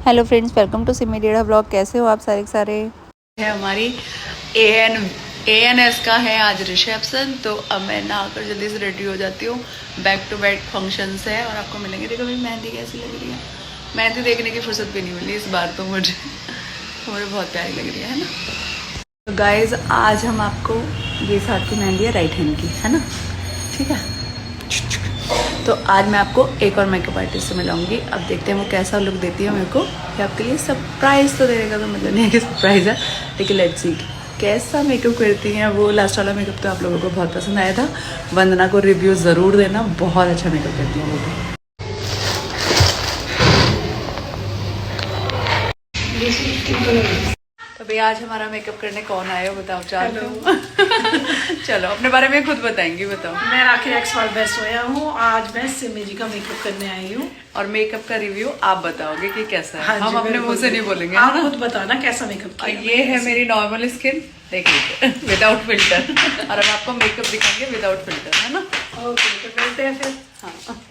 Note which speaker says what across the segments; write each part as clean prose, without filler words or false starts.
Speaker 1: Hello friends, welcome to Simi Dedha blog. कैसे हो आप सारे के सारे?
Speaker 2: है हमारी ANS का है आज रिसेप्शन। तो अब मैं नहाकर जल्दी से रेडी हो जाती हूँ। बैक टू बैक फंक्शंस है और आपको मिलेंगे। देखो भाई मेहंदी कैसी लग रही है। मेहंदी देखने की फुर्सत भी नहीं मिली इस बार तो मुझे बहुत प्यारी लग रही है ना। तो गाइज आज हम आपको ये साथ की मेहंदी है राइट हैंड की, है ना, ठीक है। तो आज मैं आपको एक और मेकअप आर्टिस्ट से मिलाऊंगी। अब देखते हैं वो कैसा लुक देती है मेरे को। ये आपके लिए सरप्राइज़ तो देने का तो मतलब नहीं है कि सरप्राइज़ है, लेकिन लेट्स सी कैसा मेकअप करती हैं वो। लास्ट वाला मेकअप तो आप लोगों को बहुत पसंद आया था। वंदना को रिव्यू ज़रूर देना, बहुत अच्छा मेकअप करती हैं वो भी। तो भैया आज हमारा मेकअप करने कौन आया हो बताओ। चलो अपने बारे में खुद बताएंगी, बताओ।
Speaker 3: मैं राखी एक्सवाल बेस्ट सोया हूँ। आज मैं सिमी जी का मेकअप करने आई हूँ
Speaker 2: और मेकअप का रिव्यू आप बताओगे कि कैसा है।
Speaker 3: हाँ
Speaker 2: हम अपने मुंह से नहीं बोलेंगे,
Speaker 3: आप
Speaker 2: है ना।
Speaker 3: खुद बताना कैसा मेकअप किया।
Speaker 2: ये है मेरी नॉर्मल स्किन, देख लीजिए विदाउट फिल्टर। और अब आपको मेकअप दिखाएंगे विदाउट फिल्टर, है ना।
Speaker 3: ओके तो मिलते हैं फिर।
Speaker 2: हाँ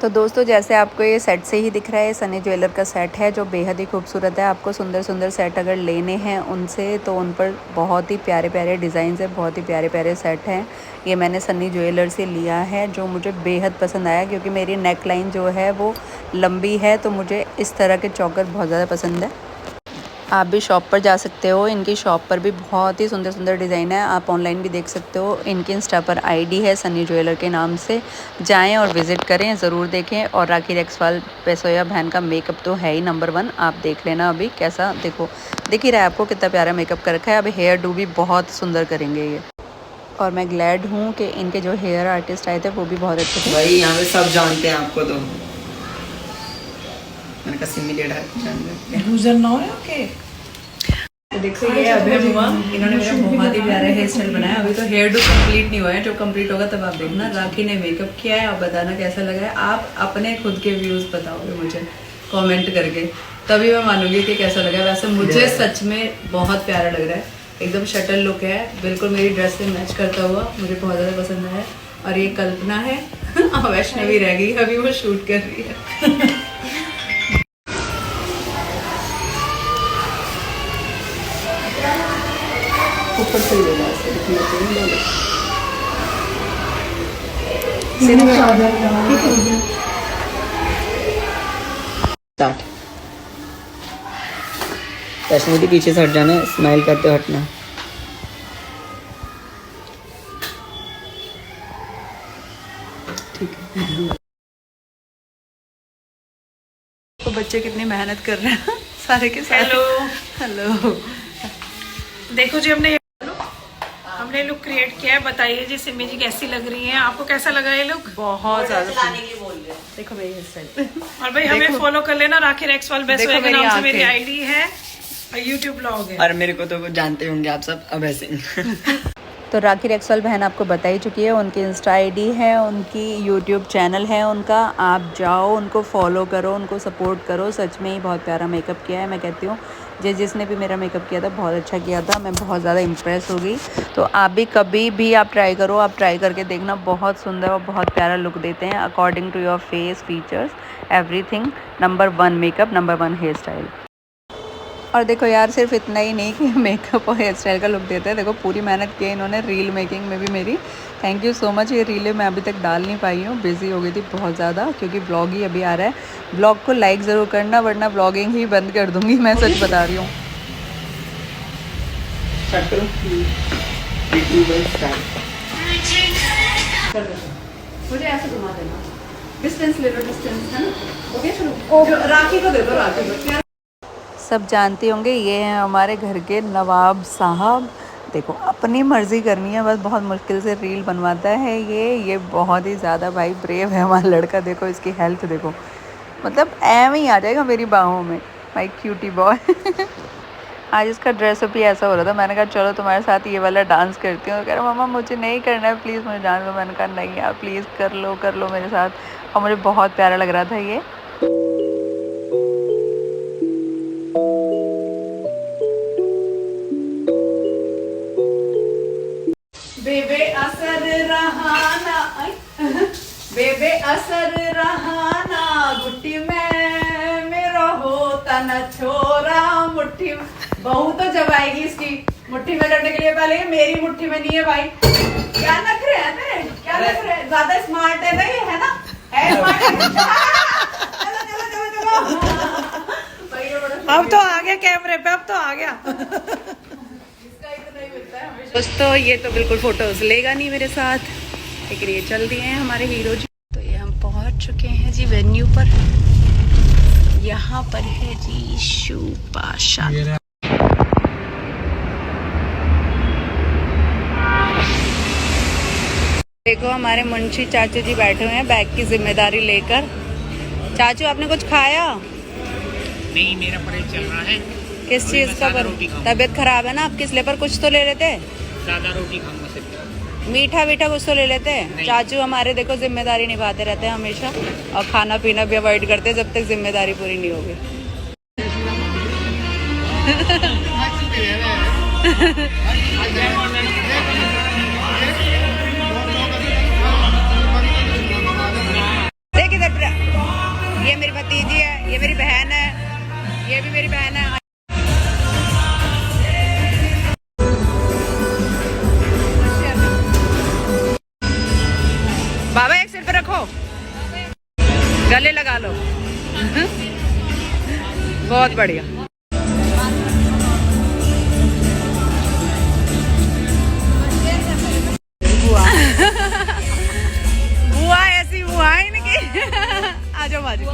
Speaker 1: तो दोस्तों, जैसे आपको ये सेट से ही दिख रहा है, सनी ज्वेलर का सेट है जो बेहद ही खूबसूरत है। आपको सुंदर सुंदर सेट अगर लेने हैं उनसे, तो उन पर बहुत ही प्यारे प्यारे डिज़ाइन है, बहुत ही प्यारे प्यारे सेट हैं। ये मैंने सनी ज्वेलर से लिया है, जो मुझे बेहद पसंद आया क्योंकि मेरी नेक लाइन जो है वो लंबी है, तो मुझे इस तरह के चौकर बहुत ज़्यादा पसंद है। आप भी शॉप पर जा सकते हो। इनकी शॉप पर भी बहुत ही सुंदर सुंदर डिज़ाइन है। आप ऑनलाइन भी देख सकते हो। इनकी इंस्टा पर आईडी है सनी ज्वेलर के नाम से। जाएं और विज़िट करें, ज़रूर देखें। और राखी एक्सवाल बेसोया बहन का मेकअप तो है ही नंबर 1। आप देख लेना अभी कैसा, देखो दिख ही रहा है आपको कितना प्यारा मेकअप कर रखा है। अब हेयर डू भी बहुत सुंदर करेंगे ये। और मैं ग्लैड हूँ कि इनके जो हेयर आर्टिस्ट आए थे वो भी बहुत अच्छे थे।
Speaker 4: भाई यहाँ पे सब जानते हैं आपको। तो मैंने कहा सिमी डेढ़ा
Speaker 3: यूजर नो है ओके।
Speaker 2: तो देखो ये अभय हुआ, इन्होंने मेरा बहुत ही प्यारा हेयर स्टाइल बनाया। अभी तो हेयर डू कंप्लीट नहीं हुआ है, जो कंप्लीट होगा तब आप देखना। राखी ने मेकअप किया है, आप बताना कैसा लगा है। आप अपने खुद के व्यूज बताओगे मुझे कमेंट करके, तभी मैं मानूंगी कि कैसा लगा। वैसे मुझे सच में बहुत प्यारा लग रहा है, एकदम शटल लुक है, बिल्कुल मेरी ड्रेस से मैच करता हुआ, मुझे बहुत ज़्यादा पसंद आया। और ये कल्पना है वैष्णवी रह गई, अभी वो शूट कर रही है। ऊपर से ही लेना
Speaker 4: स्टार्ट। वैष्णवी के पीछे से हट जाना है, स्माइल करते हुए हटना।
Speaker 2: ठीक है। तो बच्चे कितनी मेहनत कर रहे हैं सारे के सारे। हेलो
Speaker 3: देखो जी हमने लुक क्रिएट किया है। बताइए जी सिमी जी कैसी लग रही हैं, आपको कैसा लगा ये लुक?
Speaker 2: बहुत ज्यादा देखो मेरी हेयर स्टाइल।
Speaker 3: और भाई हमें फॉलो कर लेना, राखी एक्सवाल बेस्ट सोया के
Speaker 2: मेरी
Speaker 3: नाम से मेरी
Speaker 2: आंखें।
Speaker 3: आईडी है और यूट्यूब ब्लॉग है।
Speaker 4: और मेरे को तो जानते होंगे आप सब, अभय सिंह।
Speaker 1: तो राखी एक्सवाल बहन आपको बता ही चुकी है। उनकी इंस्टा आईडी है, उनकी यूट्यूब चैनल है उनका। आप जाओ, उनको फॉलो करो, उनको सपोर्ट करो। सच में ही बहुत प्यारा मेकअप किया है। मैं कहती हूँ जिसने भी मेरा मेकअप किया था बहुत अच्छा किया था। मैं बहुत ज़्यादा इम्प्रेस हो गई। तो आप भी कभी भी आप ट्राई करो, आप ट्राई करके देखना। बहुत सुंदर और बहुत प्यारा लुक देते हैं according to your face features everything. Number 1 makeup, number 1 hair style. और देखो यार, सिर्फ इतना ही नहीं कि मेकअप और हेयर स्टाइल का लुक देते हैं, देखो पूरी मेहनत की है इन्होंने रील मेकिंग में भी मेरी। Thank you so much. ये रीलें मैं अभी तक डाल नहीं पाई हूँ, बिज़ी हो गई थी बहुत ज़्यादा, क्योंकि ब्लॉग ही अभी आ रहा है। ब्लॉग को लाइक ज़रूर करना, वरना ब्लॉगिंग ही बंद कर दूँगी, मैं सच बता रही हूँ।
Speaker 2: मुझे ऐसे घुमा देना, डिस्टेंस ले लो, डिस्टेंस है ना। ओके शुरू। राखी को दे दो, राखी को।
Speaker 1: सब जानते होंगे ये हैं हमारे घर के नवाब साहब। देखो अपनी मर्ज़ी करनी है बस, बहुत मुश्किल से रील बनवाता है ये बहुत ही ज़्यादा भाई ब्रेव है हमारा लड़का। देखो इसकी हेल्थ देखो, मतलब एम ही आ जाएगा मेरी बाहों में, माई क्यूटी बॉय। आज इसका ड्रेसअप ही ऐसा हो रहा था, मैंने कहा चलो तुम्हारे साथ ये वाला डांस करती हूँ। कह रहा मम्मा मुझे नहीं करना है, प्लीज़ मुझे डांस दो। मैंने कहा नहीं यार प्लीज़ कर लो मेरे साथ। और मुझे बहुत प्यारा लग रहा था ये।
Speaker 2: बेबे असर रहाना, बेबे असर रहाना, गुट्टी में मेरा
Speaker 1: न छोरा मुट्ठी में, बहू तो जब आएगी इसकी मुट्ठी में करने के लिए, पहले ये मेरी मुट्ठी में नहीं है भाई। क्या नखरे हैं तेरे, क्या नखरे, ज्यादा स्मार्ट है ना ये, है ना, है स्मार्ट। चलो चलो चलो चलो।
Speaker 3: अब तो आ गया कैमरे पे, अब तो आ गया।
Speaker 1: दोस्तों ये तो बिल्कुल फोटोज लेगा नहीं मेरे साथ, लेकिन ये चल दिए हैं हमारे हीरो जी। तो ये हम पहुंच चुके हैं जी वेन्यू पर। यहाँ पर है जी शुपाशा। देखो हमारे मुंशी चाचू जी बैठे हुए हैं बैग की जिम्मेदारी लेकर। चाचू आपने कुछ खाया?
Speaker 5: नहीं, मेरा परहेज चल रहा है।
Speaker 1: किस चीज का? तबीयत खराब है ना आपकी, इसलिए पर कुछ तो ले लेते।
Speaker 5: सादा रोटी खाऊंगा सिर्फ।
Speaker 1: मीठा वीठा कुछ तो ले लेते। चाचू हमारे देखो जिम्मेदारी निभाते रहते हैं हमेशा, और खाना पीना भी अवॉइड करते हैं जब तक जिम्मेदारी पूरी नहीं होगी। देखिए ये मेरी भतीजी है, ये मेरी बहन है, ये भी मेरी बहन है। बाबा एक सिर पे रखो, गले लगा लो। बहुत बढ़िया। बुआ ऐसी बुआ है इनकी। आ जाओ बाजू,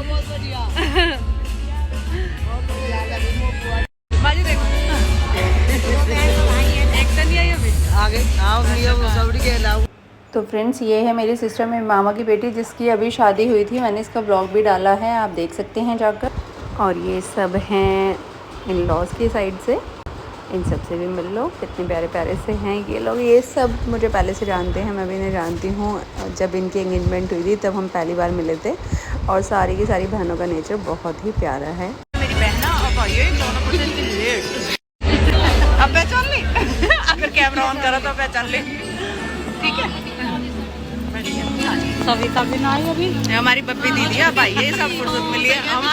Speaker 1: बाजू देखो। एक्शन नहीं आई अभी आगे आओ सबड़ी के लाओ। तो फ्रेंड्स ये है मेरी सिस्टर, मेरी मामा की बेटी, जिसकी अभी शादी हुई थी। मैंने इसका ब्लॉग भी डाला है, आप देख सकते हैं जाकर। और ये सब हैं इन लॉज की साइड से, इन सब से भी मिल लो, कितने प्यारे प्यारे से हैं ये लोग। ये सब मुझे पहले से जानते हैं, मैं भी इन्हें जानती हूँ। जब इनकी एंगेजमेंट हुई थी तब हम पहली बार मिले थे, और सारी की सारी बहनों का नेचर बहुत ही प्यारा है। मेरी बहना अब अब पहचान ली। अगर कैमरा ऑन करो तो पहचान ली, ठीक है। सविता भी ना आई अभी, हमारी बब्बी दीदी अब आई है, सब फुर्सत मिली है। हम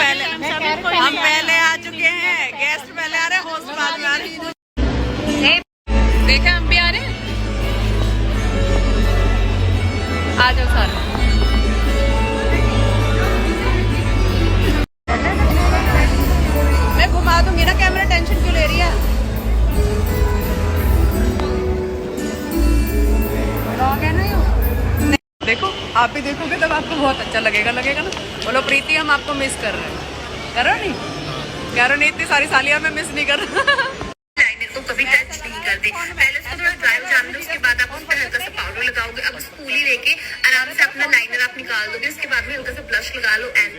Speaker 1: पहले आ चुके हैं, गेस्ट पहले आ रहे, होस्ट बाद में आ रहे। देखा हम भी आ रहे हैं, आ जाओ सर। मैं घुमा दूंगी ना, कैमरा टेंशन क्यों ले रही है? देखो आप भी देखोगे तब आपको बहुत अच्छा लगेगा ना। बोलो प्रीति हम आपको मिस कर रहे हैं, करो नहीं, करो नहीं, इतनी सारी सालियां मैं मिस नहीं कर रहा।
Speaker 6: लाइनर को कभी टच नहीं करते, पहले उसको थोड़ा ड्राई जान दो, उसके बाद आप उस पर हल्का सा पाउडर लगाओगे। अब स्पूली लेके आराम से अपना लाइनर आप निकाल दोगे, उसके बाद में हल्का सा ब्लश लगा लो। एंड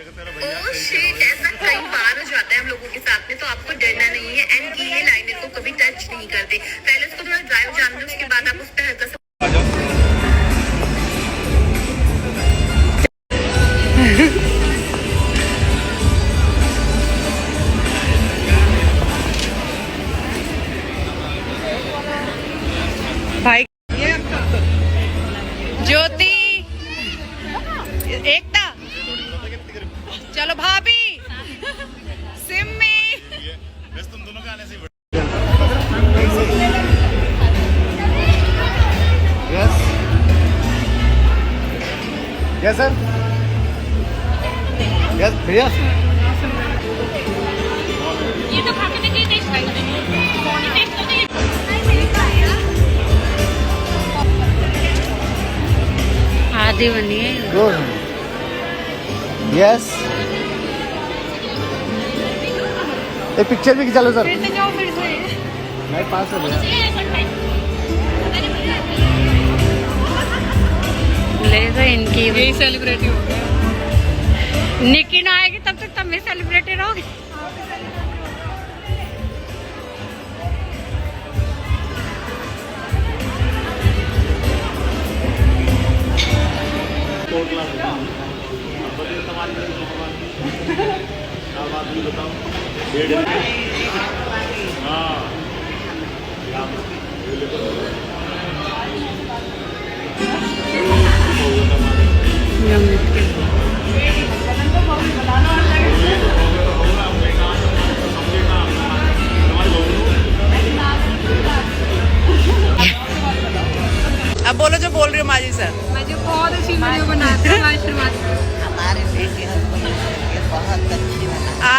Speaker 6: ओह शिट, ऐसा कई बार हो जाता है हम लोगों के साथ में, तो आपको डरना नहीं है। एंड ये लाइनर को कभी टच नहीं करते, पहले उसको थोड़ा ड्राई जान दो, उसके बाद आप उस पर हल्का सा
Speaker 1: भाई ज्योति, एकता, चलो भाभी, सिम्मी, तुम दोनों का आने से
Speaker 7: यस सर, यस भैया।
Speaker 8: ये तो खा के देखिए, टेस्ट करेंगे। आधी बनी है।
Speaker 7: Good, yes. एक पिक्चर भी खिंचा लो सर। मेरे पास है भैया।
Speaker 8: ले तो इनकी यही सेलिब्रिटी हो गया। निकी ना आएगी तब तक तुम भी सेलिब्रिटी रहोगे।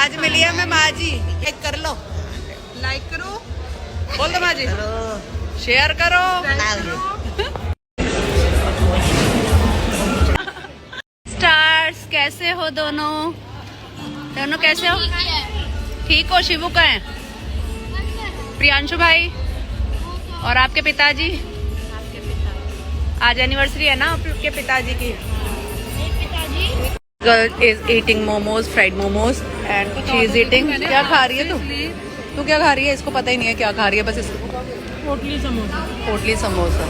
Speaker 1: आज मिली है मैं माँ जी, एक कर लो, लाइक करो, बोल दो माँ जी, शेयर करो। स्टार्स कैसे हो दोनों? दोनों कैसे हो? ठीक हो? शिवू का है, प्रियांशु भाई और आपके पिताजी? आज एनिवर्सरी है ना आपके पिताजी की। Girl is eating momos, fried momos and she is eating. क्या खा रही है तू क्या खा रही है? इसको पता ही नहीं है क्या खा रही है, बस इसको पोटली समोसा।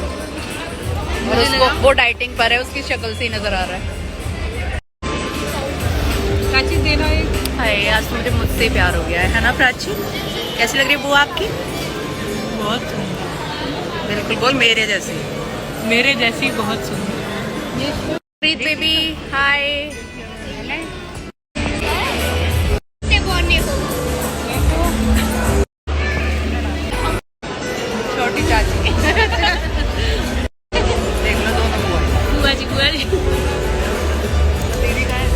Speaker 1: और उसको वो डाइटिंग पर है, उसकी शक्ल से ही नजर आ रहा है। प्राची देना है आज तो मुझे मुझसे प्यार हो गया है ना प्राची? कैसी लग रही है बुआ आपकी?
Speaker 3: बहुत
Speaker 1: बिल्कुल बोल मेरे जैसी।
Speaker 3: मेरे जैसी बहुत सुंदर।
Speaker 1: प्रीत बेबी हाय। छोटी चाची देख लो दोनों बुआ जी दीदी का है।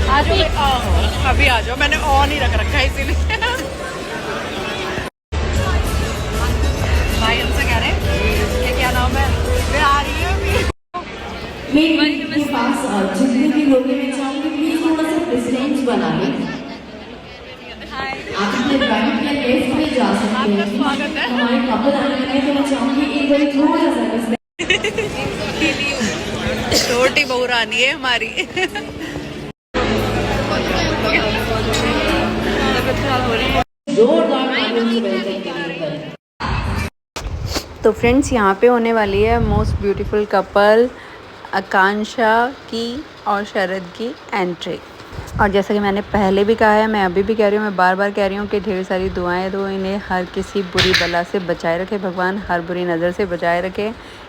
Speaker 1: आ जाओ अभी आ जाओ, मैंने ऑन ही रख रखा है इसीलिए। भाई हमसे कह रहे हैं क्या नाम है, मैं आ रही हूँ अभी।
Speaker 9: मेरे पास जितने भी लोग हैं, मैं चाहूँगी प्लीज थोड़ा सा डिस्टेंस बना लें। आप अपने राइट या लेफ्ट में जा सकते हैं। हमारे कपल आने वाले हैं तो मैं चाहूँगी एक बार थोड़ा सा डिस्टेंस।
Speaker 1: छोटी बहू रानी है हमारी। तो फ्रेंड्स यहाँ पे होने वाली है मोस्ट ब्यूटीफुल कपल आकांक्षा की और शरद की एंट्री। और जैसा कि मैंने पहले भी कहा है, मैं अभी भी कह रही हूँ, मैं बार बार कह रही हूँ कि ढेर सारी दुआएं दो इन्हें, हर किसी बुरी बला से बचाए रखे भगवान, हर बुरी नज़र से बचाए रखे।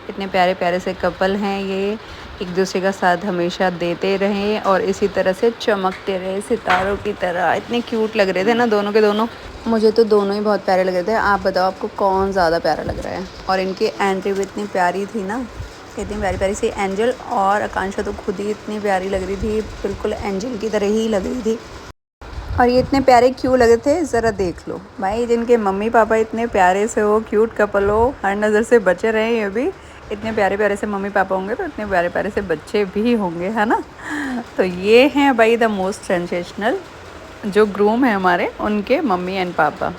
Speaker 1: इतने प्यारे प्यारे से कपल हैं ये, एक दूसरे का साथ हमेशा देते रहें और इसी तरह से चमकते रहे सितारों की तरह। इतने क्यूट लग रहे थे ना दोनों के दोनों, मुझे तो दोनों ही बहुत प्यारे लग रहे थे। आप बताओ आपको कौन ज़्यादा प्यारा लग रहा है? और इनकी एंट्री भी इतनी प्यारी थी ना, इतनी प्यारी प्यारी सी एंजल, और आकांक्षा तो खुद ही इतनी प्यारी लग रही थी, बिल्कुल एंजल की तरह ही लग रही थी। और ये इतने प्यारे क्यों लगे थे ज़रा देख लो भाई, जिनके मम्मी पापा इतने प्यारे से हो, क्यूट कपल हो, हर नज़र से बचे रहे। ये भी इतने प्यारे प्यारे से मम्मी पापा होंगे तो इतने प्यारे प्यारे से बच्चे भी होंगे, है ना? तो ये हैं भाई द मोस्ट सेंसेशनल जो ग्रूम है हमारे, उनके मम्मी एंड पापा।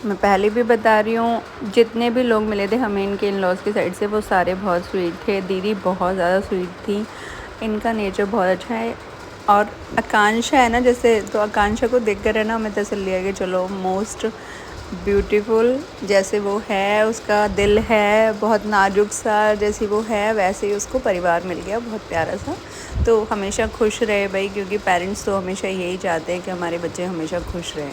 Speaker 1: मैं पहले भी बता रही हूँ, जितने भी लोग मिले थे हमें इनके इन लॉज की साइड से, वो सारे बहुत स्वीट थे। दीदी बहुत ज़्यादा स्वीट थी, इनका नेचर बहुत अच्छा है। और आकांक्षा है ना जैसे, तो आकांक्षा को देख कर है ना हमें तसल्ली है कि चलो मोस्ट ब्यूटीफुल जैसे वो है, उसका दिल है बहुत नाजुक सा, जैसी वो है वैसे ही उसको परिवार मिल गया बहुत प्यारा सा। तो हमेशा खुश रहे भाई, क्योंकि पेरेंट्स तो हमेशा यही चाहते हैं कि हमारे बच्चे हमेशा खुश रहें।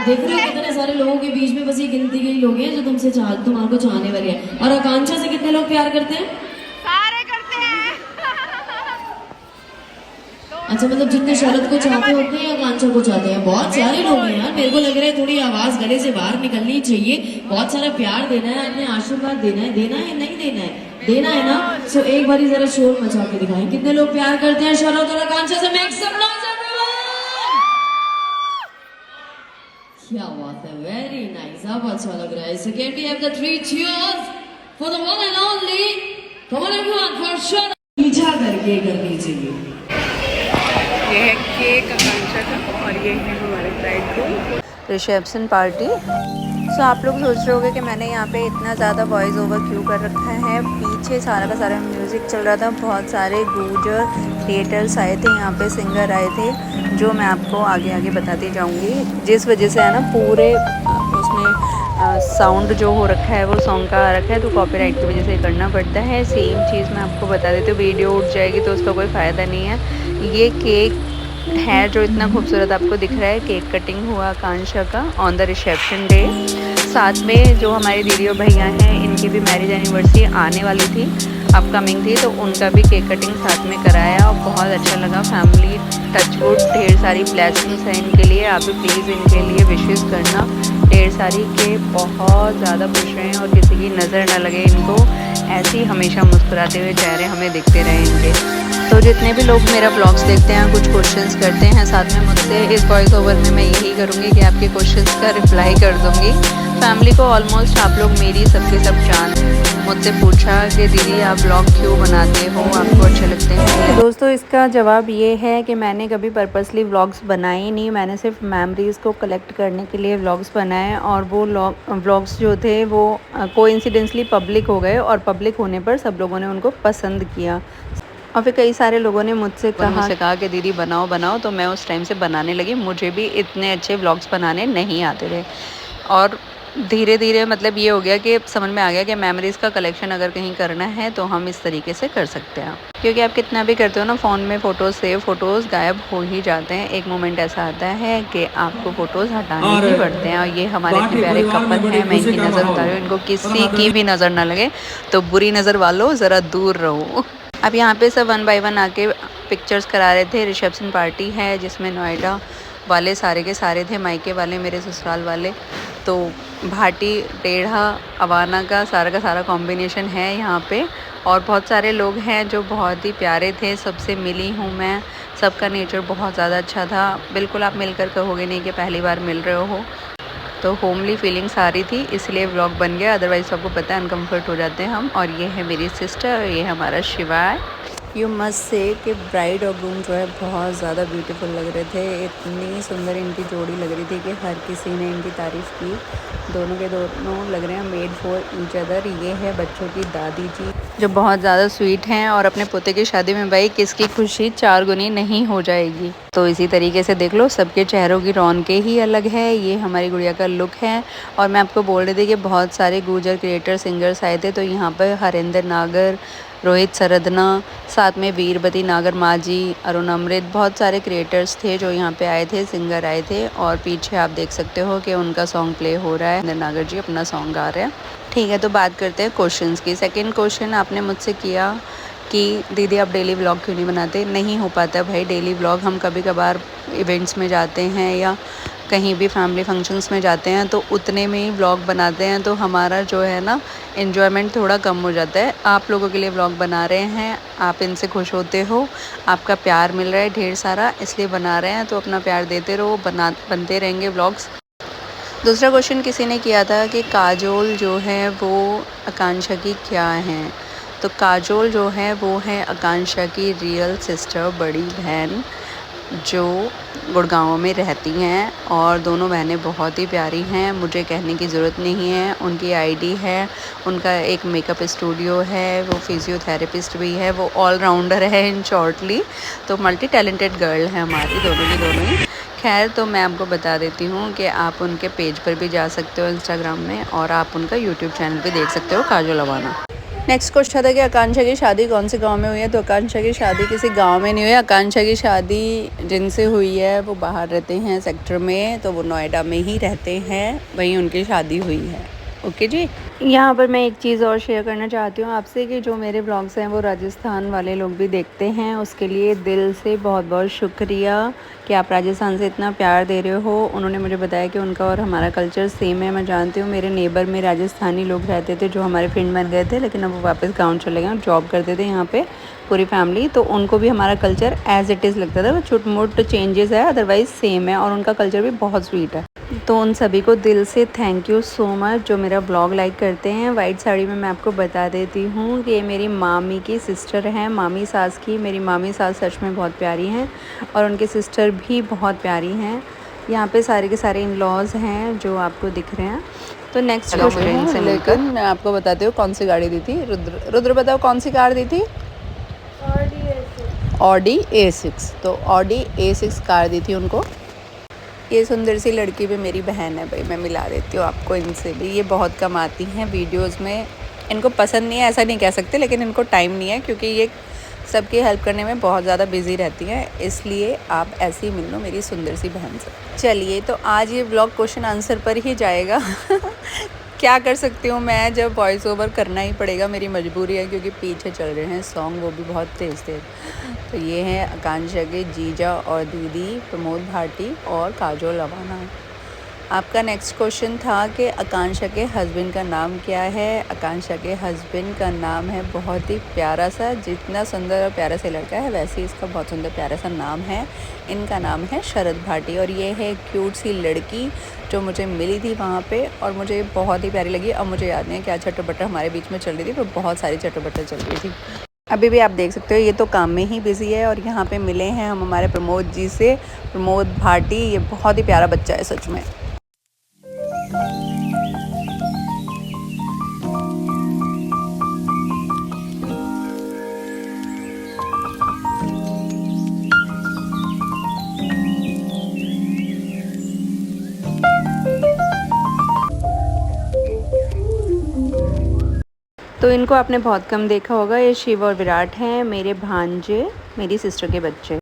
Speaker 9: देख रहे हो कितने सारे लोगों के बीच में बस ये गिनती के लोग हैं जो तुम्हारे को चाहने वाले हैं। और आकांक्षा से कितने लोग प्यार करते हैं?
Speaker 8: सारे करते हैं। तो
Speaker 9: अच्छा मतलब जितने शरद को चाहते होते हैं या आकांक्षा को चाहते हैं? बहुत सारे लोग हैं यार, मेरे को लग रहा है थोड़ी आवाज गले से बाहर निकलनी चाहिए। बहुत सारा प्यार देना है, अपने आशीर्वाद देना है, देना है नहीं देना है? देना है ना। सो एक बार जरा शोर मचा के दिखाएं कितने लोग प्यार करते हैं शरद और आकांक्षा से। Make some noise everyone. क्या बात है, वेरी नाइस, अब अच्छा लग रहा है। So can we have the 3 cheers for the one and only, come on everyone, for sure। पीछा करके करनी चाहिए।
Speaker 1: ये है केक आकांक्षा का और ये है हमारे ब्राइडग्रूम रिसेप्शन पार्टी। सो आप लोग सोच रहे होंगे कि मैंने यहाँ पे इतना ज़्यादा वॉइस ओवर क्यों कर रखा है। पीछे सारा का सारा म्यूज़िक चल रहा था, बहुत सारे गूजर थिएटर्स आए थे, यहाँ पे सिंगर आए थे, जो मैं आपको आगे आगे बताती जाऊँगी। जिस वजह से है ना पूरे उसमें साउंड जो हो रखा है वो सॉन्ग का आ रखा है, तो कॉपीराइट की वजह से करना पड़ता है। सेम चीज़ मैं आपको बता देती हूँ, वीडियो उठ जाएगी तो उसका कोई फ़ायदा नहीं है। ये केक है जो इतना खूबसूरत आपको दिख रहा है, केक कटिंग हुआ आकांक्षा का ऑन द रिसेप्शन डे। साथ में जो हमारे दीदी और भैया हैं, इनकी भी मैरिज एनिवर्सरी आने वाली थी, अपकमिंग थी, तो उनका भी केक कटिंग साथ में कराया और बहुत अच्छा लगा। फैमिली टचवुड, ढेर सारी ब्लेसिंग्स हैं इनके लिए। आप भी प्लीज़ इनके लिए विशेस करना ढेर सारी, के बहुत ज़्यादा खुश रहें और किसी की नज़र न लगे इनको, ऐसे ही हमेशा मुस्कुराते हुए चेहरे हमें दिखते रहें इनके। तो जितने भी लोग मेरा ब्लॉग्स देखते हैं, कुछ क्वेश्चंस करते हैं साथ में मुझसे, इस वॉइस ओवर में मैं यही करूँगी कि आपके क्वेश्चंस का रिप्लाई कर दूँगी। फैमिली को ऑलमोस्ट आप लोग मेरी सबके सब जान, मुझसे पूछा कि दीदी आप ब्लॉग क्यों बनाते हो, आपको अच्छे लगते हैं? दोस्तों इसका जवाब ये है कि मैंने कभी पर्पसली व्लॉग्स बनाए ही नहीं, मैंने सिर्फ मेमोरीज़ को कलेक्ट करने के लिए व्लॉग्स बनाए, और वो व्लॉग्स जो थे वो कोइंसिडेंटली पब्लिक हो गए, और पब्लिक होने पर सब लोगों ने उनको पसंद किया। और फिर कई सारे लोगों ने मुझसे कहा कि दीदी बनाओ बनाओ, तो मैं उस टाइम से बनाने लगी। मुझे भी इतने अच्छे व्लॉग्स बनाने नहीं आते थे, और धीरे धीरे मतलब ये हो गया कि समझ में आ गया कि मेमोरीज़ का कलेक्शन अगर कहीं करना है तो हम इस तरीके से कर सकते हैं। क्योंकि आप कितना भी करते हो ना, फ़ोन में फ़ोटोज़ सेव फ़ोटोज़ गायब हो ही जाते हैं। एक मोमेंट ऐसा आता है कि आपको फ़ोटोज़ हटाने ही पड़ते हैं। और ये हमारे इतने प्यारे कपल हैं, मैं इनकी नज़र उतार रही हूँ, इनको किसी की भी नज़र ना लगे, तो बुरी नज़र वालों ज़रा दूर रहो। अब यहाँ पे सब 1 बाय 1 आके पिक्चर्स करा रहे थे। रिसेप्शन पार्टी है जिसमें नोएडा वाले सारे के सारे थे, मायके वाले, मेरे ससुराल वाले, तो भाटी टेढ़ा अवाना का सारा कॉम्बिनेशन है यहाँ पे। और बहुत सारे लोग हैं जो बहुत ही प्यारे थे, सबसे मिली हूँ मैं, सबका नेचर बहुत ज़्यादा अच्छा था। बिल्कुल आप मिलकर कहोगे नहीं कि पहली बार मिल रहे हो। तो होमली फीलिंग्स आ रही थी, इसलिए व्लॉग बन गया, अदरवाइज़ सबको पता है अनकम्फर्ट हो जाते हैं हम। और ये है मेरी सिस्टर, और ये है हमारा शिवाय। यू मस्ट से कि ब्राइड और ग्रूम जो है बहुत ज़्यादा ब्यूटीफुल लग रहे थे, इतनी सुंदर इनकी जोड़ी लग रही थी कि हर किसी ने इनकी तारीफ़ की। दोनों के दोनों लग रहे हैं मेड फॉर ईच अदर। ये है बच्चों की दादी जी जो बहुत ज़्यादा स्वीट हैं, और अपने पोते की शादी में भाई किसकी खुशी 4 गुनी नहीं हो जाएगी। तो इसी तरीके से देख लो, सबके चेहरों की रौनकें ही अलग है। ये हमारी गुड़िया का लुक है। और मैं आपको बोल रही थी कि बहुत सारे गुजर क्रिएटर सिंगर्स आए थे, तो यहाँ पर हरेंद्र नागर, रोहित सरदना, साथ में वीरवती नागर माझी, अरुण अमृत, बहुत सारे क्रिएटर्स थे जो यहाँ पे आए थे, सिंगर आए थे। और पीछे आप देख सकते हो कि उनका सॉन्ग प्ले हो रहा है, हरेंद्र नागर जी अपना सॉन्ग गा रहे हैं। ठीक है, तो बात करते हैं क्वेश्चंस की। सेकंड क्वेश्चन आपने मुझसे किया कि दीदी आप डेली व्लॉग क्यों नहीं बनाते? नहीं हो पाता भाई डेली व्लॉग, हम कभी कभार इवेंट्स में जाते हैं या कहीं भी फैमिली फंक्शंस में जाते हैं तो उतने में ही व्लॉग बनाते हैं, तो हमारा जो है ना एन्जॉयमेंट थोड़ा कम हो जाता है। आप लोगों के लिए व्लॉग बना रहे हैं, आप इनसे खुश होते हो, आपका प्यार मिल रहा है ढेर सारा, इसलिए बना रहे हैं, तो अपना प्यार देते रहो, बनते रहेंगे व्लॉग्स। दूसरा क्वेश्चन किसी ने किया था कि काजोल जो है वो आकांक्षा की क्या हैं? तो काजोल जो है वो है आकांक्षा की रियल सिस्टर, बड़ी बहन, जो गुड़गांव में रहती हैं। और दोनों बहनें बहुत ही प्यारी हैं, मुझे कहने की ज़रूरत नहीं है। उनकी आईडी है, उनका एक मेकअप स्टूडियो है, वो फिजियोथेरेपिस्ट भी है, वो ऑलराउंडर है इन शॉर्टली। तो मल्टी टैलेंटेड गर्ल है हमारी दोनों की दोनों ही। खैर, तो मैं आपको बता देती हूँ कि आप उनके पेज पर भी जा सकते हो इंस्टाग्राम में, और आप उनका यूट्यूब चैनल भी देख सकते हो, काजोल अवाना। नेक्स्ट क्वेश्चन था कि आकांक्षा की शादी कौन से गांव में हुई है? तो आकांक्षा की शादी किसी गांव में नहीं हुई है। आकांक्षा की शादी जिनसे हुई है वो बाहर रहते हैं सेक्टर में, तो वो नोएडा में ही रहते हैं, वहीं उनकी शादी हुई है। ओके जी। यहाँ पर मैं एक चीज़ और शेयर करना चाहती हूँ आपसे कि जो मेरे ब्लॉग्स हैं वो राजस्थान वाले लोग भी देखते हैं, उसके लिए दिल से बहुत बहुत शुक्रिया कि आप राजस्थान से इतना प्यार दे रहे हो। उन्होंने मुझे बताया कि उनका और हमारा कल्चर सेम है। मैं जानती हूँ मेरे नेबर में राजस्थानी लोग रहते थे जो हमारे फ्रेंड बन गए थे, लेकिन अब वो वापस गाँव चले गए, जॉब करते थे यहाँ पर पूरी फैमिली। तो उनको भी हमारा कल्चर एज़ इट इज़ लगता था, छोट मोट चेंजेस है, अदरवाइज़ सेम है, और उनका कल्चर भी बहुत स्वीट है। तो उन सभी को दिल से थैंक यू सो मच जो मेरा ब्लॉग लाइक करते हैं। वाइट साड़ी में मैं आपको बता देती हूँ कि ये मेरी मामी की सिस्टर हैं, मामी सास की। मेरी मामी सास सच में बहुत प्यारी हैं और उनकी सिस्टर भी बहुत प्यारी हैं। यहाँ पे सारे के सारे इन लॉज हैं जो आपको दिख रहे हैं। तो नेक्स्ट क्वेश्चन से लेकर मैं आपको बताती हूँ कौन सी गाड़ी दी थी। रुद्र बताओ कौन सी कार दी थी? Audi A6। तो ऑडी A6 कार दी थी उनको। ये सुंदर सी लड़की भी मेरी बहन है भाई, मैं मिला देती हूँ आपको इनसे भी। ये बहुत कम आती हैं वीडियोस में, इनको पसंद नहीं है ऐसा नहीं कह सकते, लेकिन इनको टाइम नहीं है क्योंकि ये सबकी हेल्प करने में बहुत ज़्यादा बिजी रहती हैं, इसलिए आप ऐसे ही मिल लो मेरी सुंदर सी बहन से। चलिए तो आज ये व्लॉग क्वेश्चन आंसर पर ही जाएगा। क्या कर सकती हूँ मैं, जब वॉइस ओवर करना ही पड़ेगा, मेरी मजबूरी है क्योंकि पीछे चल रहे हैं सॉन्ग, वो भी बहुत तेज़ तेज़। तो ये हैं आकांक्षा के जीजा और दीदी प्रमोद भाटी और काजोल लवाना। आपका नेक्स्ट क्वेश्चन था कि आकांक्षा के हस्बैंड का नाम क्या है। आकांक्षा के हस्बैंड का नाम है बहुत ही प्यारा सा, जितना सुंदर और प्यारा सा लड़का है वैसे ही इसका बहुत सुंदर प्यारा सा नाम है। इनका नाम है शरद भाटी और ये है क्यूट सी लड़की जो मुझे मिली थी वहाँ पे और मुझे बहुत ही प्यारी लगी। अब मुझे याद नहीं है क्या चटपटर हमारे बीच में चल रही थी, पर बहुत सारी चटपटर चल रही थी। अभी भी आप देख सकते हो ये तो काम में ही बिज़ी है। और यहाँ पे मिले हैं हम हमारे प्रमोद जी से, प्रमोद भाटी। ये बहुत ही प्यारा बच्चा है सच में। तो इनको आपने बहुत कम देखा होगा। ये शिव और विराट हैं, मेरे भांजे, मेरी सिस्टर के बच्चे।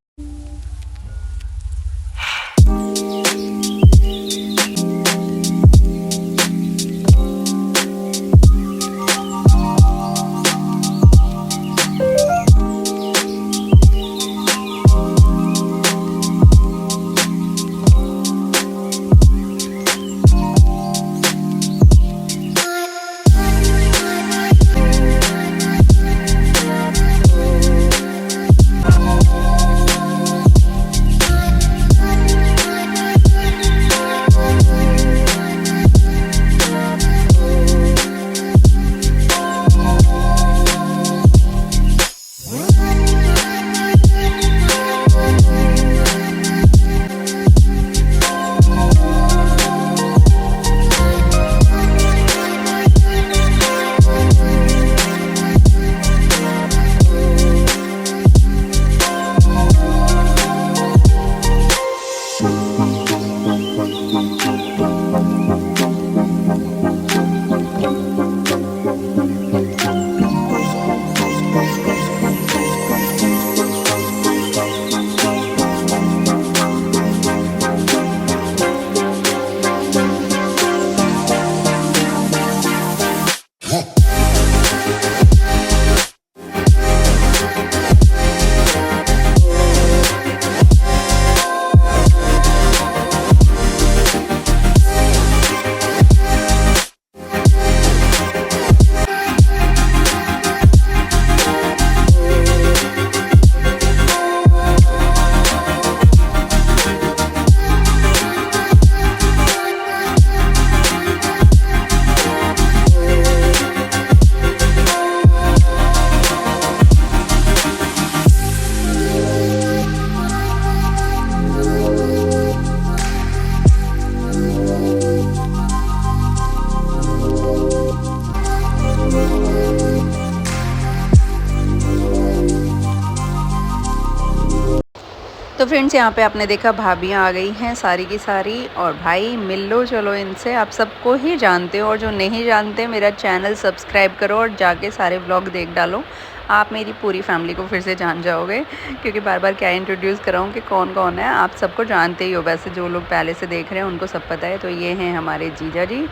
Speaker 1: तो फ्रेंड्स यहाँ पे आपने देखा भाभियाँ आ गई हैं सारी की सारी, और भाई मिल लो चलो इनसे, आप सबको ही जानते हो, और जो नहीं जानते मेरा चैनल सब्सक्राइब करो और जाके सारे व्लॉग देख डालो। आप मेरी पूरी फैमिली को फिर से जान जाओगे, क्योंकि बार बार क्या इंट्रोड्यूस कराऊँ कि कौन कौन है। आप सबको जानते ही हो, वैसे जो लोग पहले से देख रहे हैं उनको सब पता है। तो ये हैं हमारे जीजा जी।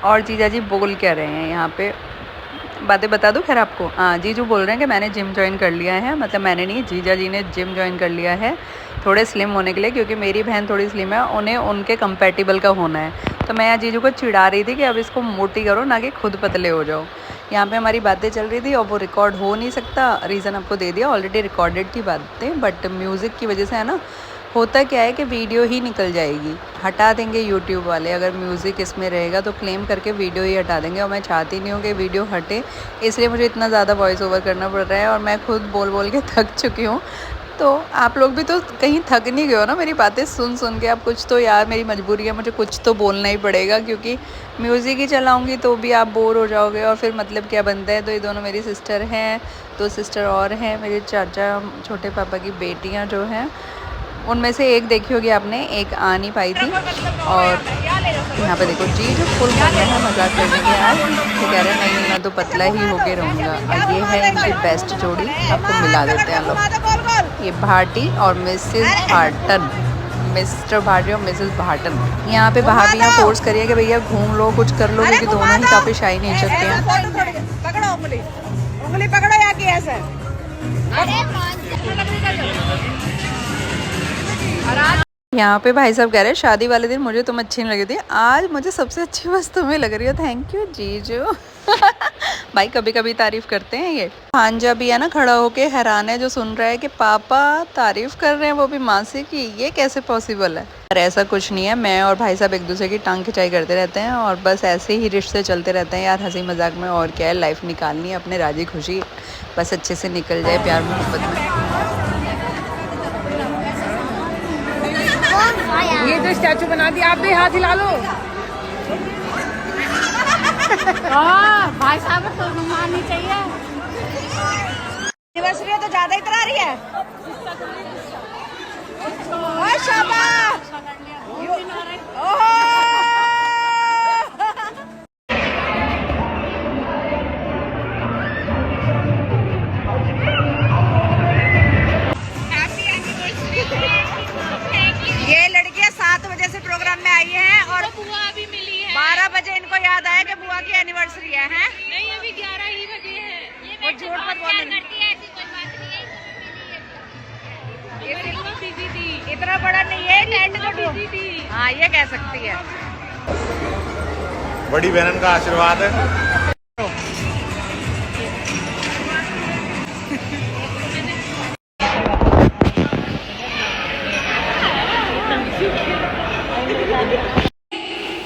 Speaker 1: और जीजा जी बोल क्या रहे हैं यहाँ पे, बातें बता दूँ खैर आपको। हाँ, जीजू बोल रहे हैं कि मैंने जिम ज्वाइन कर लिया है, मतलब मैंने नहीं, जीजा जी ने जिम ज्वाइन कर लिया है थोड़े स्लिम होने के लिए, क्योंकि मेरी बहन थोड़ी स्लिम है, उन्हें उनके कंपैटिबल का होना है। तो मैं यहाँ जीजू को चिढ़ा रही थी कि अब इसको मोटी करो, ना कि खुद पतले हो जाओ। यहाँ पे हमारी बातें चल रही थी और वो रिकॉर्ड हो नहीं सकता, रीज़न आपको दे दिया, ऑलरेडी रिकॉर्डेड थी बातें, बट म्यूज़िक की वजह से है ना, होता क्या है कि वीडियो ही निकल जाएगी, हटा देंगे यूट्यूब वाले। अगर म्यूज़िक इसमें रहेगा तो क्लेम करके वीडियो ही हटा देंगे, और मैं चाहती नहीं हूँ कि वीडियो हटे, इसलिए मुझे इतना ज़्यादा वॉइस ओवर करना पड़ रहा है। और मैं खुद बोल बोल के थक चुकी हूँ। तो आप लोग भी तो कहीं थक नहीं गए हो ना मेरी बातें सुन सुन के? आप कुछ तो, यार मेरी मजबूरी है, मुझे कुछ तो बोलना ही पड़ेगा, क्योंकि म्यूज़िक ही चलाऊँगी तो भी आप बोर हो जाओगे, और फिर मतलब क्या बनता है। तो ये दोनों मेरी सिस्टर हैं, 2 सिस्टर और हैं, मेरे चाचा छोटे पापा की बेटियाँ जो हैं, उनमें से एक देखी होगी आपने, एक आ नहीं पाई थी। और यहाँ पे देखो जी जो फुल मन में है मजाक करने के, आज तो कह रहे हैं नहीं मैं तो पतला ही होके रहूँगा। और ये है इनकी बेस्ट जोड़ी, आपको मिला देते हैं लोग, ये भाटी और मिसेस भाटन, मिस्टर भाटी और मिसेस भाटन। यहाँ पे भाभियाँ फोर्स करिए कि भैया घूम लो, कुछ कर लो, क्योंकि दोनों ही काफ़ी शाई नेचर के हैं।
Speaker 3: पकड़ो उंगली, उंगली पकड़ो या की ऐसे।
Speaker 1: यहाँ पे भाई साहब कह रहे हैं शादी वाले दिन मुझे तुम अच्छी नहीं लगी थी, आज मुझे सबसे अच्छी बस तुम्हें लग रही है। थैंक यू जीजू। भाई कभी कभी तारीफ करते हैं ये। भांजा भी है ना खड़ा होके हैरान है, जो सुन रहा है कि पापा तारीफ कर रहे हैं वो भी मासी की, ये कैसे पॉसिबल है। पर ऐसा कुछ नहीं है, मैं और भाई साहब एक दूसरे की टांग खिंचाई करते रहते हैं, और बस ऐसे ही रिश्ते चलते रहते हैं यार, हंसी मजाक में। और क्या है, लाइफ निकालनी है अपने राजी खुशी, बस अच्छे से निकल जाए प्यार मोहब्बत में।
Speaker 3: ये तो स्टैचू बना दिया, आप भी हाथ हिला लो।
Speaker 8: भाई साहब तो माननी चाहिए।
Speaker 3: एनिवर्सरी है तो ज्यादा इतना रही है। ओए शाबाश। ये लड़कियां 7 बजे से प्रोग्राम में आई हैं और
Speaker 8: बुआ भी मिली है।
Speaker 3: 12 बजे इनको याद आया कि बुआ की एनिवर्सरी है, हैं?
Speaker 8: नहीं अभी 11 ही बजे है।
Speaker 3: वो झूठ मत बोलना।
Speaker 8: ऐसी कोई बात नहीं है। ये बिजी थी,
Speaker 3: इतना बड़ा नहीं है टेंट को
Speaker 8: बिजी थी।
Speaker 3: हाँ ये कह सकती है।
Speaker 7: बड़ी बहन का आशीर्वाद है।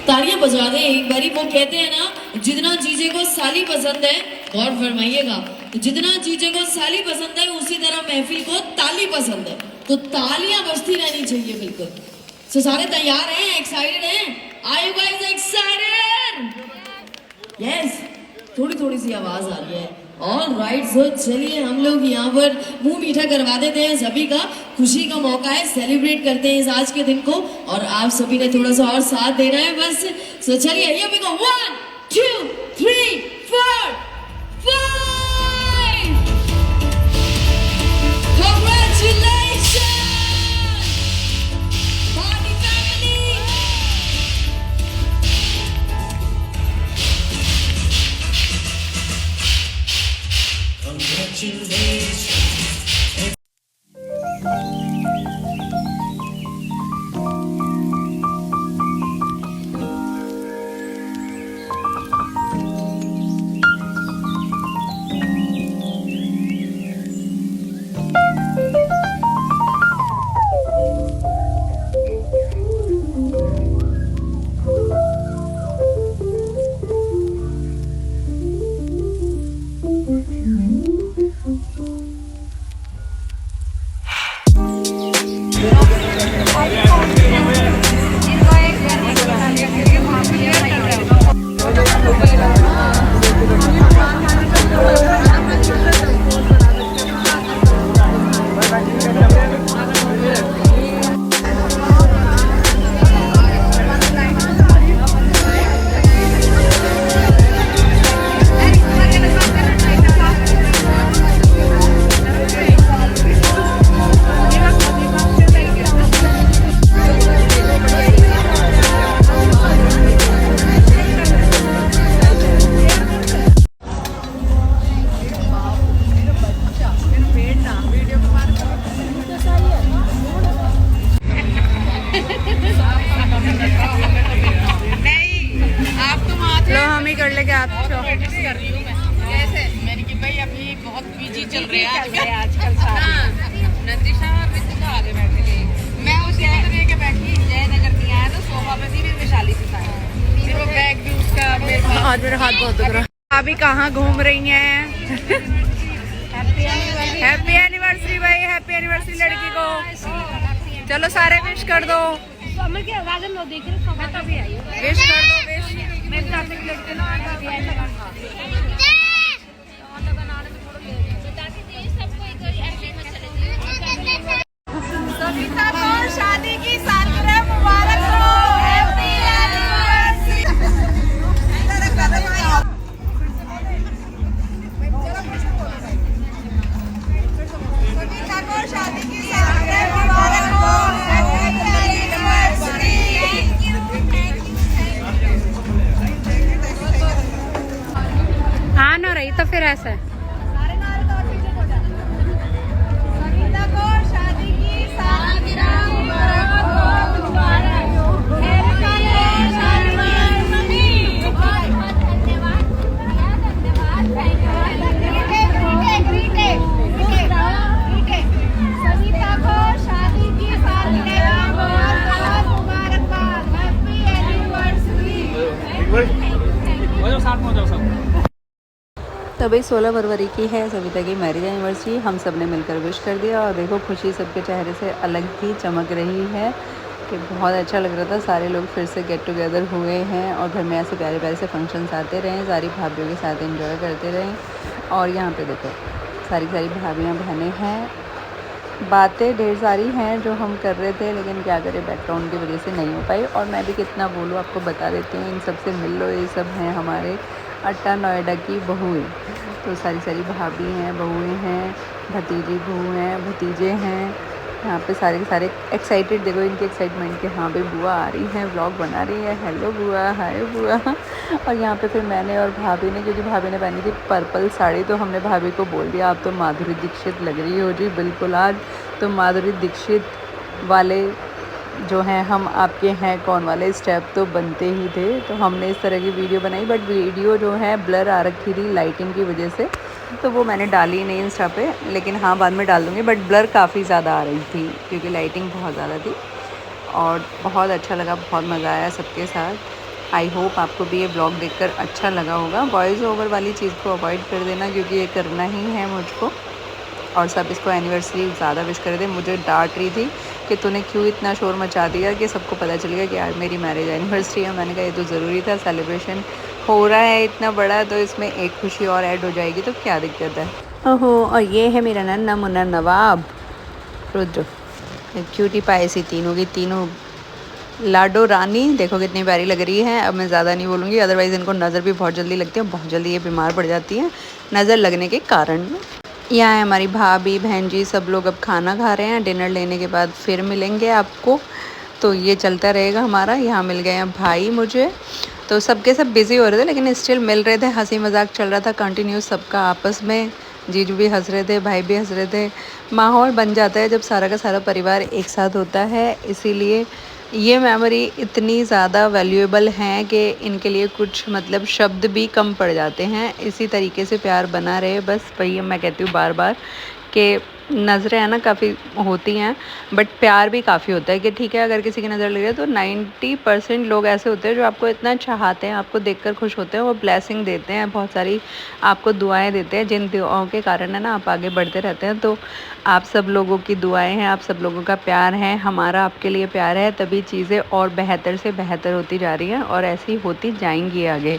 Speaker 9: तालियां बजा दे एक बारी। वो कहते हैं ना, जितना जीजे को साली पसंद है, गौर फरमाइएगा, जितना जीजे को साली पसंद है उसी तरह महफिल को ताली पसंद है, तो तालियां बजती रहनी चाहिए बिल्कुल। सो सारे तैयार हैं, एक्साइटेड हैं? Are you guys excited? Yes, थोड़ी थोड़ी सी आवाज आ रही है। ऑल राइट, सो चलिए हम लोग यहाँ पर मुंह मीठा करवा देते हैं सभी का। खुशी का मौका है, सेलिब्रेट करते हैं इस आज के दिन को, और आप सभी ने थोड़ा सा और साथ देना है बस। सो चलिए here we go, 1 2 3 4 5। Congratulations party family।
Speaker 3: Practice कर रही हूँ मैं। कैसे? मैंने कि भाई अभी बहुत बिजी चल रहे हैं आजकल सारे। नंदिशा और मिथिला आगे बैठे थे। मैं उसी जगह लेके बैठी, जयनगर नहीं आया तो सोफा पे थी, फिर वैशाली से था। फिर वो बैग भी उसका मेरे पास। आज मेरा हाथ बहुत दुख रहा है। अभी कहाँ घूम रही हैं? हैप्पी एनिवर्सरी भाई, हैप्पी एनिवर्सरी लड़की को। चलो सारे विश कर दो। विश कर दो, विश। सविता को शादी की सालगिरह मुबारक हो। Happy anniversary. सविता को शादी की सालगिरह मुबारक हो। Happy anniversary.
Speaker 8: हाँ ना रही तो फिर ऐसा है।
Speaker 3: सविता को शादी की सालगिरह मुबारक हो। Happy anniversary. सविता को शादी की सालगिरह बहुत मुबारकबाद। Happy anniversary.
Speaker 1: तो भाई 16 फरवरी की है सविता की मैरिज एनिवर्सरी। हम सब ने मिलकर विश कर दिया और देखो खुशी सबके चेहरे से अलग ही चमक रही है कि बहुत अच्छा लग रहा था। सारे लोग फिर से गेट टुगेदर हुए हैं और घर में ऐसे प्यारे प्यारे से फंक्शंस आते रहें, सारी भाभीियों के साथ एंजॉय करते रहें। और यहाँ पे देखो सारी भाभियाँ बहनें हैं। बातें ढेर सारी हैं जो हम कर रहे थे, लेकिन क्या करें बैकग्राउंड की वजह से नहीं हो पाई। और मैं भी कितना बोलूँ आपको बता देती हूँ, इन सब से मिल लो। ये सब हैं हमारे अट्टा नोएडा की बहुएँ। तो सारी भाभी हैं, बहुएँ हैं, भतीजी बहू हैं, भतीजे हैं। यहाँ पे सारे एक्साइटेड, देखो इनके एक्साइटमेंट के। हाँ भाई बुआ आ रही हैं, व्लॉग बना रही है। हेलो बुआ, हाय बुआ। और यहाँ पे फिर मैंने और भाभी ने, क्योंकि भाभी ने पहनी थी पर्पल साड़ी, तो हमने भाभी को बोल दिया आप तो माधुरी दीक्षित लग रही हो जी बिल्कुल आज। तो माधुरी दीक्षित वाले जो हैं हम आपके हैं कौन वाले स्टेप तो बनते ही थे। तो हमने इस तरह की वीडियो बनाई, बट वीडियो जो है ब्लर आ रखी थी लाइटिंग की वजह से, तो वो मैंने डाली नहीं इंस्टा पे। लेकिन हाँ बाद में डाल दूँगी, बट ब्लर काफ़ी ज़्यादा आ रही थी क्योंकि लाइटिंग बहुत ज़्यादा थी। और बहुत अच्छा लगा, बहुत मज़ा आया सबके साथ। आई होप आपको भी ये ब्लॉग देखकर अच्छा लगा होगा। वॉइस ओवर वाली चीज़ को अवॉइड कर देना क्योंकि ये करना ही है मुझको। और सब इसको एनिवर्सरी ज़्यादा विश कर दे। मुझे डांट रही थी कि तूने क्यों इतना शोर मचा दिया कि सबको पता चल गया कि आज मेरी मैरिज एनिवर्सरी है। मैंने कहा ये तो ज़रूरी था, सेलिब्रेशन हो रहा है इतना बड़ा, तो इसमें एक खुशी और ऐड हो जाएगी तो क्या दिक्कत है। ओहो, और ये है मेरा नन्ना मुन्ना नवाब रुद्र, क्यूटी पाई सी तीनों की तीनों लाडो रानी। देखो कितनी प्यारी लग रही है। अब मैं ज़्यादा नहीं बोलूँगी, अदरवाइज़ इनको नज़र भी बहुत जल्दी लगती है, बहुत जल्दी ये बीमार पड़ जाती है नज़र लगने के कारण। यहाँ है हमारी भाभी बहन जी, सब लोग अब खाना खा रहे हैं। डिनर लेने के बाद फिर मिलेंगे आपको, तो ये चलता रहेगा हमारा। यहाँ मिल गए हैं भाई मुझे, तो सबके सब बिज़ी हो रहे थे लेकिन स्टिल मिल रहे थे। हंसी मजाक चल रहा था कंटिन्यूस सबका आपस में। जीजू भी हंस रहे थे, भाई भी हंस रहे थे। माहौल बन जाता है जब सारा का सारा परिवार एक साथ होता है, इसीलिए ये मेमोरी इतनी ज़्यादा वैल्यूएबल हैं कि इनके लिए कुछ मतलब शब्द भी कम पड़ जाते हैं। इसी तरीके से प्यार बना रहे बस, वही मैं कहती हूँ बार बार कि नज़रें हैं ना काफ़ी होती हैं, बट प्यार भी काफ़ी होता है। कि ठीक है अगर किसी की नज़र लग रही है तो 90% लोग ऐसे होते हैं जो आपको इतना चाहते हैं, आपको देखकर खुश होते हैं, वो ब्लेसिंग देते हैं, बहुत सारी आपको दुआएं देते हैं, जिन दुआओं के कारण है ना आप आगे बढ़ते रहते हैं। तो आप सब लोगों की दुआएं हैं, आप सब लोगों का प्यार है, हमारा आपके लिए प्यार है, तभी चीज़ें और बेहतर से बेहतर होती जा रही हैं और ऐसी होती जाएंगी आगे।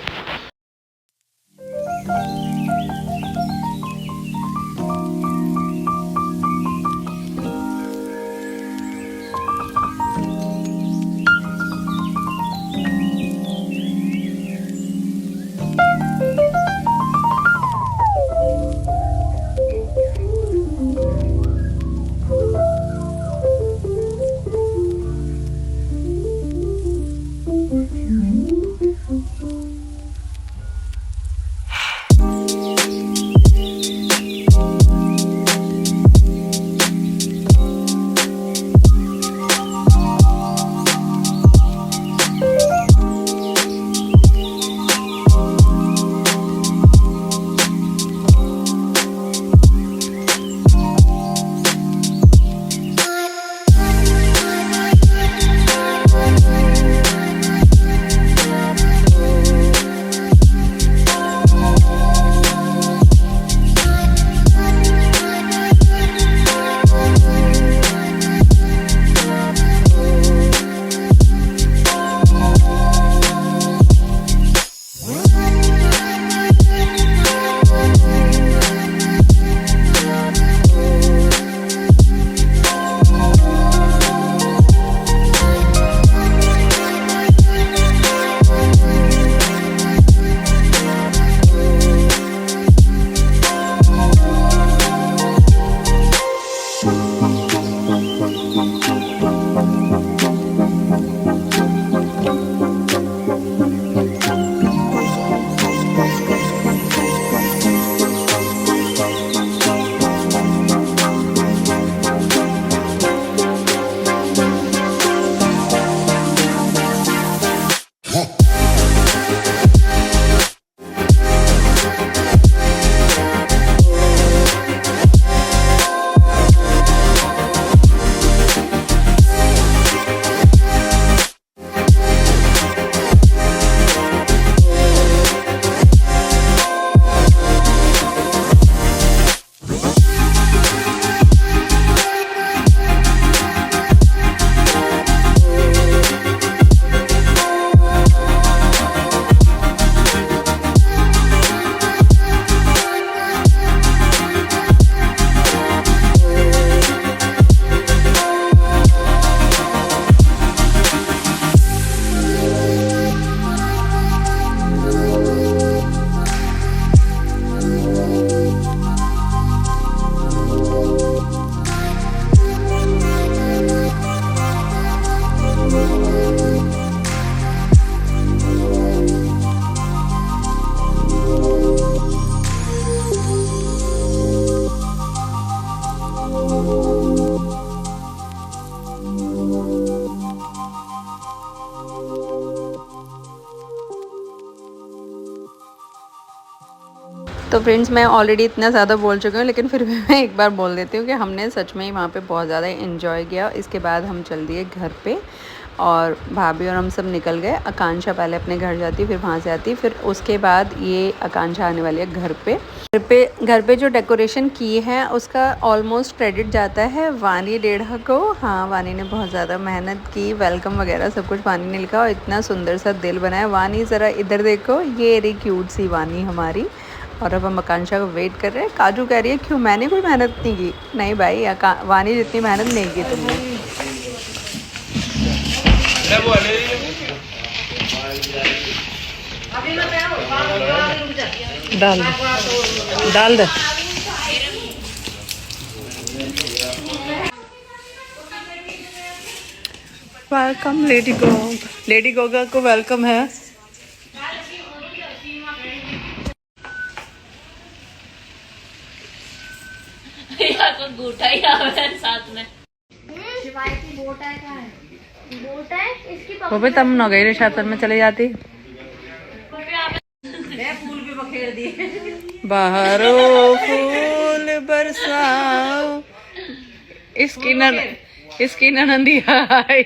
Speaker 1: तो फ्रेंड्स मैं ऑलरेडी इतना ज़्यादा बोल चुकी हूँ, लेकिन फिर भी मैं एक बार बोल देती हूँ कि हमने सच में ही वहाँ पे बहुत ज़्यादा एंजॉय किया। इसके बाद हम चल दिए घर पे और भाभी और हम सब निकल गए। आकांक्षा पहले अपने घर जाती, फिर वहाँ से आती, फिर उसके बाद ये आकांक्षा आने वाली है घर पे जो डेकोरेशन की है उसका ऑलमोस्ट क्रेडिट जाता है वानी डेढ़ा को। हाँ, वानी ने बहुत ज़्यादा मेहनत की, वेलकम वगैरह सब कुछ वानी ने लिखा और इतना सुंदर सा दिल बनाया। वानी ज़रा इधर देखो, ये रही क्यूट सी वानी हमारी। और अब हम आकांक्षा को वेट कर रहे हैं। काजू कह रही है क्यों, मैंने कोई मेहनत नहीं की। नहीं भाई, वानी जितनी मेहनत नहीं की तुमने। डाल दे। वेलकम लेडी गोगा को वेलकम है। वो भी तब न गई रिसेप्शन में चले जाती। बाहरो फूल बरसाओ, इसकी ननंदी आई।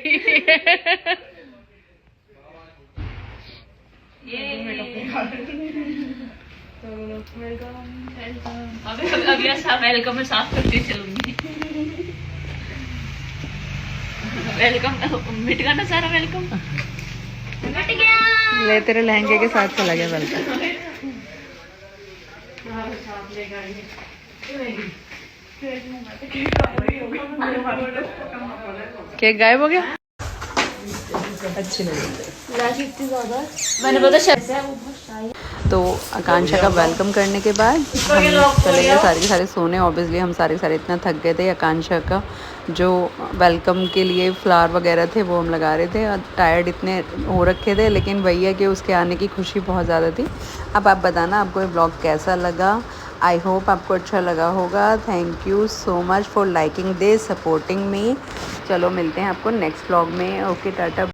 Speaker 8: अभी ऐसा वेलकम में साफ करके चलूंगी। वेलकम मिट गया ना सारा, वेलकम मिट गया।
Speaker 1: ले तेरे लहंगे के साथ चला गया वेलकम। केक गायब हो गया। अच्छी लगी मैंने पता। तो आकांक्षा का वेलकम करने के बाद हम चले गए सारे के सारे सोने। ऑब्वियसली हम सारे इतना थक गए थे। आकांक्षा का जो वेलकम के लिए फ्लावर वगैरह थे वो हम लगा रहे थे और टायर्ड इतने हो रखे थे, लेकिन वही है कि उसके आने की खुशी बहुत ज़्यादा थी। अब आप बताना आपको ये ब्लॉग कैसा लगा। आई होप आपको अच्छा लगा होगा। Thank you so much for liking this, supporting me. चलो मिलते हैं आपको नेक्स्ट ब्लॉग में। ओके, टाटा।